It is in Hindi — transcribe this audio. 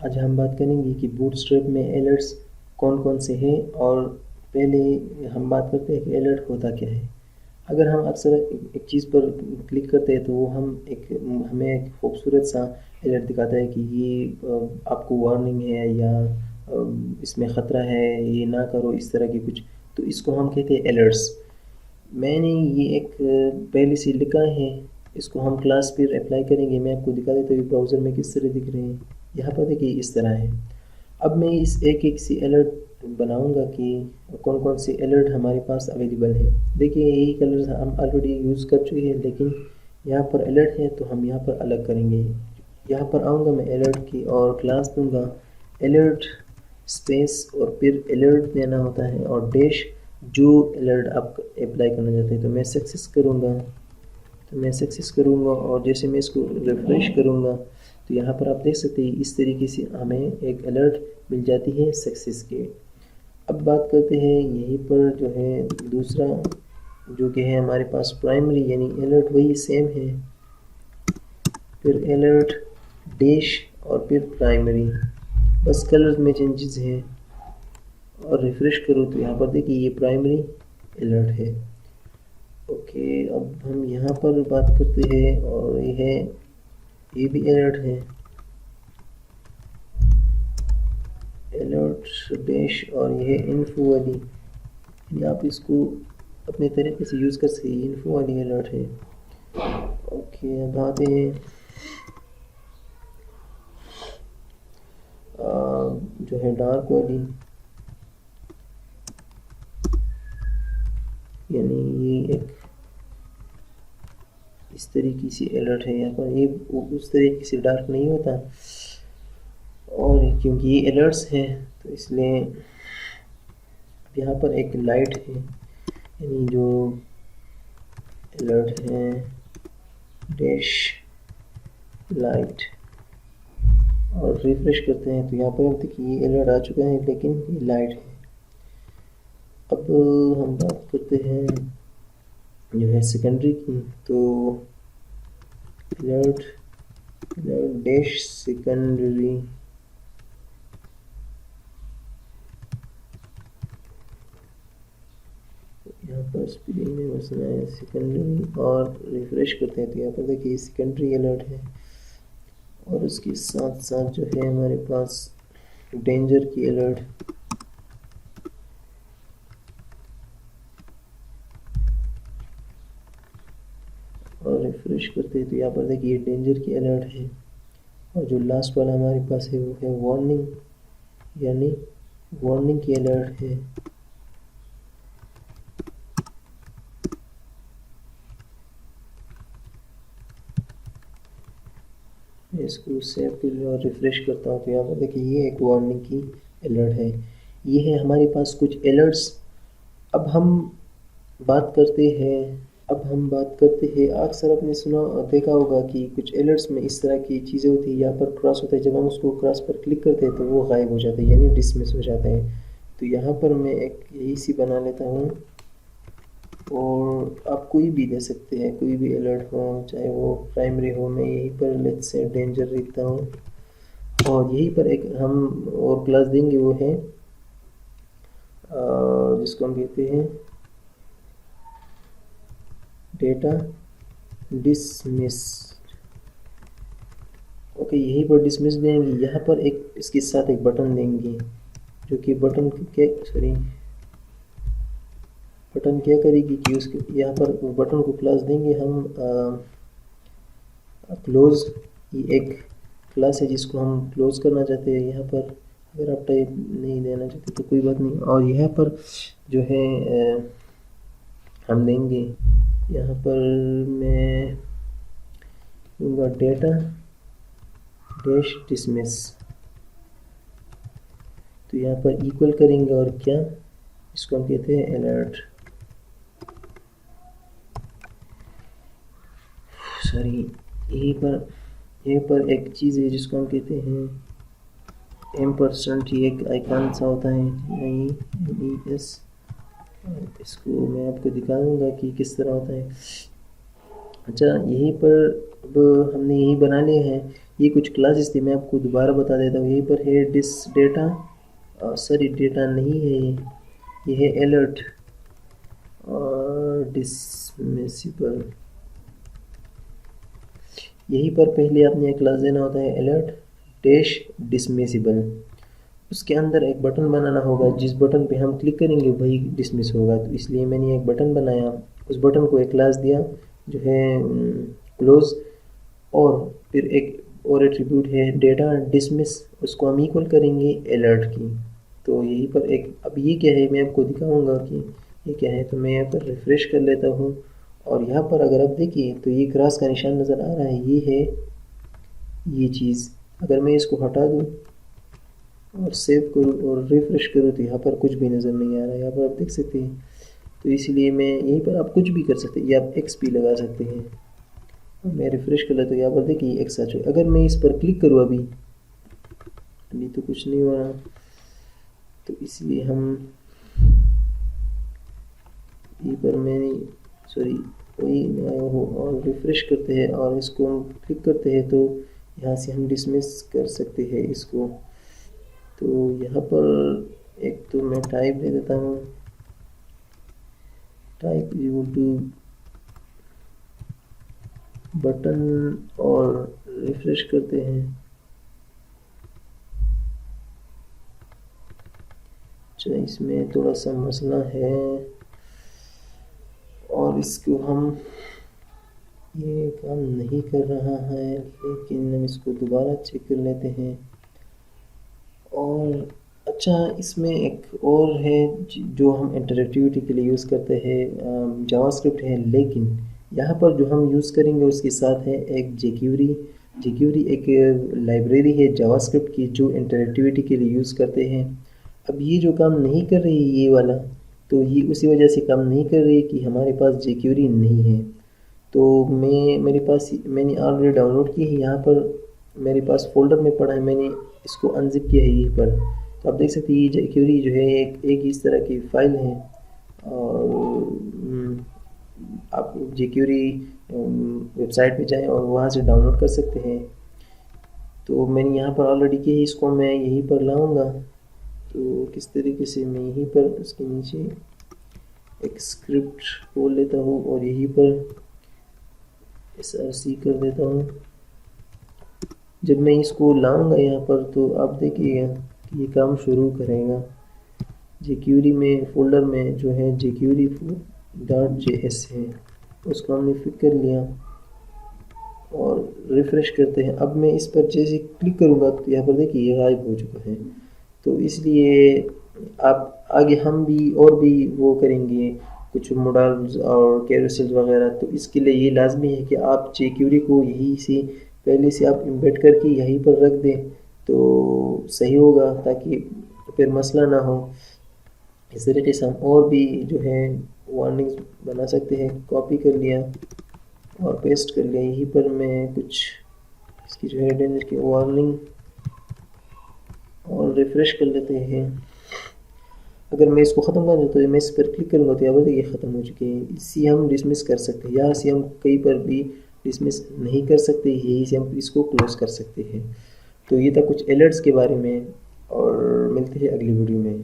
आज हम बात करेंगे कि बूटस्ट्रैप में अलर्ट्स कौन कौन से हैं, और पहले हम बात करते हैं कि अलर्ट होता क्या है। अगर हम अक्सर एक चीज़ पर क्लिक करते हैं तो वो हमें एक खूबसूरत सा अलर्ट दिखाता है कि ये आपको वार्निंग है, या इसमें ख़तरा है, ये ना करो, इस तरह की कुछ। तो इसको हम कहते हैं अलर्ट्स। मैंने ये एक पहले से लिखा है, इसको हम क्लास पर अप्लाई करेंगे। मैं आपको दिखा देता हूँ ब्राउज़र में किस तरह दिख रहे हैं। यहाँ पर देखिए इस तरह है। अब मैं इस एक एक सी अलर्ट बनाऊंगा कि कौन कौन से अलर्ट हमारे पास अवेलेबल है। देखिए यही कलर हम ऑलरेडी यूज़ कर चुके हैं, लेकिन यहाँ पर अलर्ट है तो हम यहाँ पर अलग करेंगे। यहाँ पर आऊँगा मैं अलर्ट की और क्लास दूंगा अलर्ट स्पेस, और फिर अलर्ट देना होता है और डैश जो अलर्ट आप अप्लाई करना चाहते हैं। तो मैं सक्सेस करूँगा, और जैसे मैं इसको रिफ्रेश करूँगा तो यहाँ पर आप देख सकते हैं इस तरीके से हमें एक अलर्ट मिल जाती है सक्सेस के। अब बात करते हैं यहीं पर जो है दूसरा, जो कि है हमारे पास प्राइमरी, यानी अलर्ट वही सेम है, फिर अलर्ट डैश और फिर प्राइमरी, बस कलर्स में चेंजेस हैं। और रिफ्रेश करो तो यहाँ पर देखिए ये प्राइमरी अलर्ट है। ओके, अब हम यहाँ पर बात करते हैं और ये भी अलर्ट है, अलर्ट डैश, और ये है इन्फो वाली, यानी आप इसको अपने तरीके से यूज़ कर सकते हैं। इन्फो वाली अलर्ट है। ओके, अब आते हैं जो है डार्क वाली, यानी ये एक इस तरीके से अलर्ट है। यहाँ पर ये उस तरीके से डार्क नहीं होता, और क्योंकि ये अलर्ट्स हैं तो इसलिए यहाँ पर एक लाइट है, यानी जो अलर्ट है डैश लाइट, और रिफ्रेश करते हैं तो यहाँ पर देखिए ये अलर्ट आ चुका है, लेकिन ये लाइट है। अब हम बात करते हैं जो है सेकेंडरी की, तो अलर्ट डैश सेकेंडरी, यहाँ पर स्पेलिंग में मसला है सेकेंडरी, और रिफ्रेश करते हैं तो यहाँ पर देखिए सेकेंडरी अलर्ट है। और उसके साथ साथ जो है हमारे पास डेंजर की अलर्ट, और रिफ्रेश करते हैं तो यहाँ पर देखिए डेंजर की अलर्ट है। और जो लास्ट वाला हमारे पास है वो है वार्निंग, यानी वार्निंग की अलर्ट है। इसको सेव कर और रिफ्रेश करता हूँ तो यहाँ पर देखिए ये एक वार्निंग की अलर्ट है। ये है हमारे पास कुछ अलर्ट्स। अब हम बात करते हैं अक्सर आपने सुना देखा होगा कि कुछ अलर्ट्स में इस तरह की चीज़ें होती है, यहाँ पर क्रॉस होता है, जब हम उसको क्रॉस पर क्लिक करते हैं तो वो गायब हो जाता है, यानी डिसमिस हो जाता है। तो यहाँ पर मैं एक यही सी बना लेता हूँ, और आप कोई भी दे सकते हैं, कोई भी अलर्ट हो, चाहे वो प्राइमरी हो। मैं यहीं पर लेट्स से डेंजर लिखता हूँ, और यहीं पर एक हम और क्लास देंगे, वो है जिसको हम कहते हैं डेटा डिसमिस। ओके, यहीं पर डिसमिस देंगे। यहाँ पर एक इसके साथ एक बटन देंगे, जो कि बटन क्या करेगी कि उसके यहाँ पर बटन को क्लास देंगे हम क्लोज। ये एक क्लास है जिसको हम क्लोज करना चाहते हैं। यहाँ पर अगर आप टाइप नहीं देना चाहते तो कोई बात नहीं। और यहाँ पर जो है हम देंगे, यहाँ पर मैं दूंगा डेटा डैश डिसमिस, तो यहाँ पर इक्वल करेंगे, और क्या इसको हम कहते हैं अलर्ट, सॉरी यहीं पर एक चीज़ है जिसको हम कहते हैं %, ये एक आइकन सा होता है, नहीं एस, इसको मैं आपको दिखा दूंगा कि किस तरह होता है। अच्छा, यहीं पर अब हमने यही बना लिए हैं। ये कुछ क्लासेस थी, मैं आपको दोबारा बता देता हूँ। यहीं पर है डिस डेटा, सॉरी डेटा नहीं है ये है अलर्ट और डिसमिसिबल। यहीं पर पहले आपने एक क्लास देना होता है अलर्ट डैश डिसमिसिबल। उसके अंदर एक बटन बनाना होगा, जिस बटन पे हम क्लिक करेंगे वही डिसमिस होगा। तो इसलिए मैंने एक बटन बनाया, उस बटन को एक क्लास दिया जो है क्लोज, और फिर एक और एट्रीब्यूट है डेटा डिसमिस, उसको हम इक्वल करेंगे अलर्ट की। तो यहीं पर एक, अब ये क्या है मैं आपको दिखाऊंगा कि ये क्या है। तो मैं यहाँ पर रिफ़्रेश कर लेता हूँ और यहाँ पर अगर आप देखिए तो ये क्रॉस का निशान नज़र आ रहा है, ये है ये चीज़। अगर मैं इसको हटा दूँ और सेव करूँ और रिफ़्रेश करूँ तो यहाँ पर कुछ भी नज़र नहीं आ रहा है। यहाँ पर आप देख सकते हैं। तो इसलिए मैं यहीं पर आप कुछ भी कर सकते हैं, या आप एक्स भी लगा सकते हैं। मैं रिफ़्रेश कर लेता हूँ, यहाँ पर देखिए एक्स आ चुका। अगर मैं इस पर क्लिक करूँ अभी तो कुछ नहीं हो रहा। तो इसलिए हम यहीं पर मैंने सॉरी वही आया हो और रिफ़्रेश करते हैं और इसको हम क्लिक करते हैं तो यहाँ से हम डिसमिस कर सकते हैं इसको। तो यहाँ पर एक तो मैं टाइप दे देता हूँ, टाइप इक्वल टू बटन और रिफ़्रेश करते हैं। अच्छा, इसमें थोड़ा सा मसला है और इसको हम, ये काम नहीं कर रहा है, लेकिन हम इसको दोबारा चेक कर लेते हैं। और अच्छा, इसमें एक और है जो हम इंटरेक्टिविटी के लिए यूज़ करते हैं, जावास्क्रिप्ट है, लेकिन यहाँ पर जो हम यूज़ करेंगे उसके साथ है एक जेक्यूरी। जेक्यूरी एक लाइब्रेरी है जावास्क्रिप्ट की जो इंटरेक्टिविटी के लिए यूज़ करते हैं। अब ये जो काम नहीं कर रही ये वाला, तो ये उसी वजह से काम नहीं कर रही कि हमारे पास जेक्यूरी नहीं है। तो मैंने ऑलरेडी डाउनलोड की है, यहाँ पर मेरे पास फ़ोल्डर में पड़ा है, मैंने इसको अनज़िप किया है यहीं पर। तो आप देख सकते हैं ये जेक्यूरी जो है एक इस तरह की फ़ाइल है। और आप जेक्यूरी वेबसाइट पे जाएं और वहाँ से डाउनलोड कर सकते हैं। तो मैंने यहाँ पर ऑलरेडी किया है, इसको मैं यहीं पर लाऊंगा। तो किस तरीके से मैं यहीं पर उसके नीचे एक स्क्रिप्ट खोल लेता हूँ और यहीं पर src कर देता हूँ। जब मैं इसको लाऊंगा यहाँ पर तो आप देखिएगा कि ये काम शुरू करेगा। जेक्यूरी में फ़ोल्डर में जो है जेक्यूरी .js है, उसको हमने पिक कर लिया और रिफ़्रेश करते हैं। अब मैं इस पर जैसे क्लिक करूँगा तो यहाँ पर देखिए ये गायब हो चुका है। तो इसलिए आप आगे हम भी और भी वो करेंगे कुछ मॉडल्स और कैरोसेल वगैरह, तो इसके लिए ये लाजमी है कि आप जेक्यूरी को यहीं से पहले से आप एम्बेड करके यहीं पर रख दें तो सही होगा, ताकि फिर मसला ना हो। इस तरीके से हम और भी जो है वार्निंग्स बना सकते हैं। कॉपी कर लिया और पेस्ट कर लिया, यहीं पर मैं कुछ इसकी जो है डेंजर की वार्निंग और रिफ़्रेश कर लेते हैं। अगर मैं इसको ख़त्म कर दूँ तो मैं इस पर क्लिक करूँगा तो यहाँ पर देखिए ख़त्म हो चुके हैं। इसी हम डिसमिस कर सकते हैं, यहाँ से हम कहीं पर भी डिसमिस नहीं कर सकते, यहीं से हम इसको क्लोज़ कर सकते हैं। तो ये था कुछ अलर्ट्स के बारे में, और मिलते हैं अगली वीडियो में।